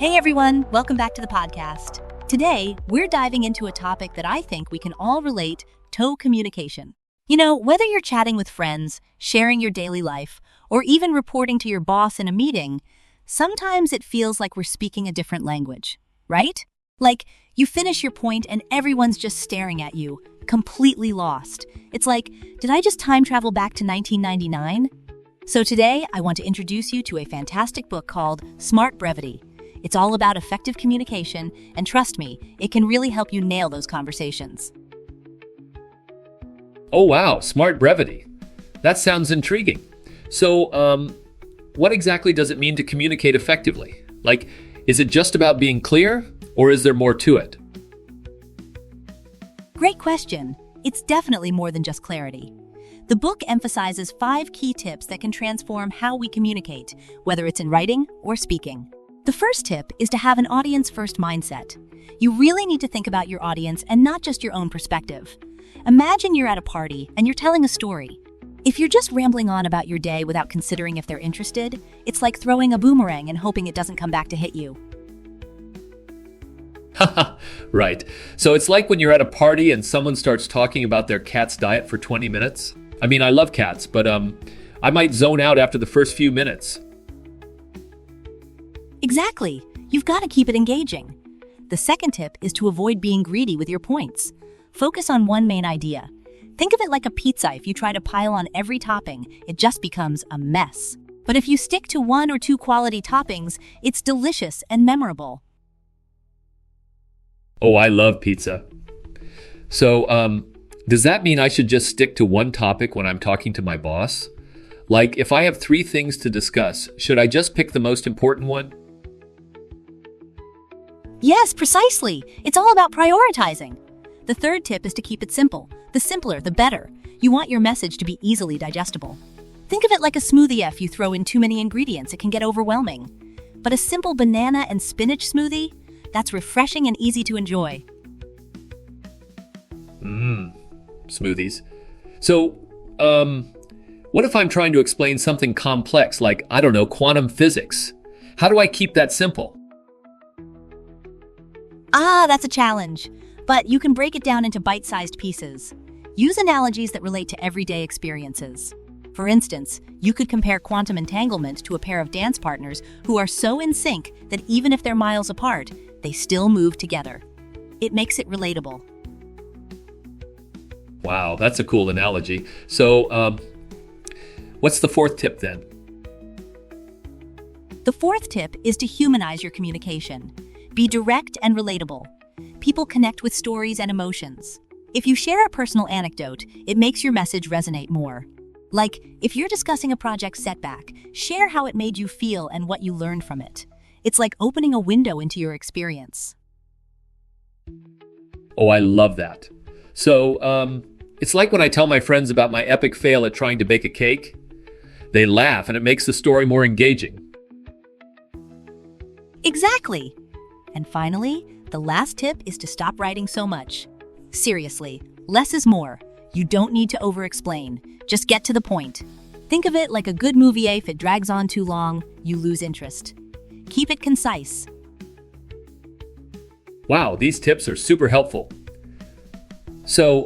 Hey everyone, welcome back to the podcast. Today, we're diving into a topic that I think we can all relate to: communication. Whether you're chatting with friends, sharing your daily life, or even reporting to your boss in a meeting, sometimes it feels like we're speaking a different language, right? Like, you finish your point and everyone's just staring at you, completely lost. It's like, did I just time travel back to 1999? So today, I want to introduce you to a fantastic book called Smart Brevity. It's all about effective communication, and trust me, it can really help you nail those conversations. Oh wow, Smart Brevity. That sounds intriguing. So, what exactly does it mean to communicate effectively? Like, is it just about being clear, or is there more to it? Great question. It's definitely more than just clarity. The book emphasizes 5 key tips that can transform how we communicate, whether it's in writing or speaking. The first tip is to have an audience-first mindset. You really need to think about your audience and not just your own perspective. Imagine you're at a party and you're telling a story. If you're just rambling on about your day without considering if they're interested, it's like throwing a boomerang and hoping it doesn't come back to hit you. Haha, right. So it's like when you're at a party and someone starts talking about their cat's diet for 20 minutes. I mean, I love cats, but I might zone out after the first few minutes. Exactly. You've got to keep it engaging. The second tip is to avoid being greedy with your points. Focus on one main idea. Think of it like a pizza. If you try to pile on every topping, it just becomes a mess. But if you stick to 1 or 2 quality toppings, it's delicious and memorable. Oh, I love pizza. So, does that mean I should just stick to one topic when I'm talking to my boss? Like, if I have 3 things to discuss, should I just pick the most important one? Yes, precisely. It's all about prioritizing. The third tip is to keep it simple. The simpler, the better. You want your message to be easily digestible. Think of it like a smoothie. If you throw in too many ingredients, it can get overwhelming. But a simple banana and spinach smoothie, that's refreshing and easy to enjoy. Smoothies. So, what if I'm trying to explain something complex like, I don't know, quantum physics? How do I keep that simple? That's a challenge. But you can break it down into bite-sized pieces. Use analogies that relate to everyday experiences. For instance, you could compare quantum entanglement to a pair of dance partners who are so in sync that even if they're miles apart, they still move together. It makes it relatable. Wow, that's a cool analogy. So, what's the 4th tip then? The 4th tip is to humanize your communication. Be direct and relatable. People connect with stories and emotions. If you share a personal anecdote, it makes your message resonate more. Like, if you're discussing a project setback, share how it made you feel and what you learned from it. It's like opening a window into your experience. Oh, I love that. So, it's like when I tell my friends about my epic fail at trying to bake a cake. They laugh and it makes the story more engaging. Exactly. And finally, the last tip is to stop writing so much. Seriously, less is more. You don't need to over-explain. Just get to the point. Think of it like a good movie. If it drags on too long, you lose interest. Keep it concise. Wow, these tips are super helpful. So,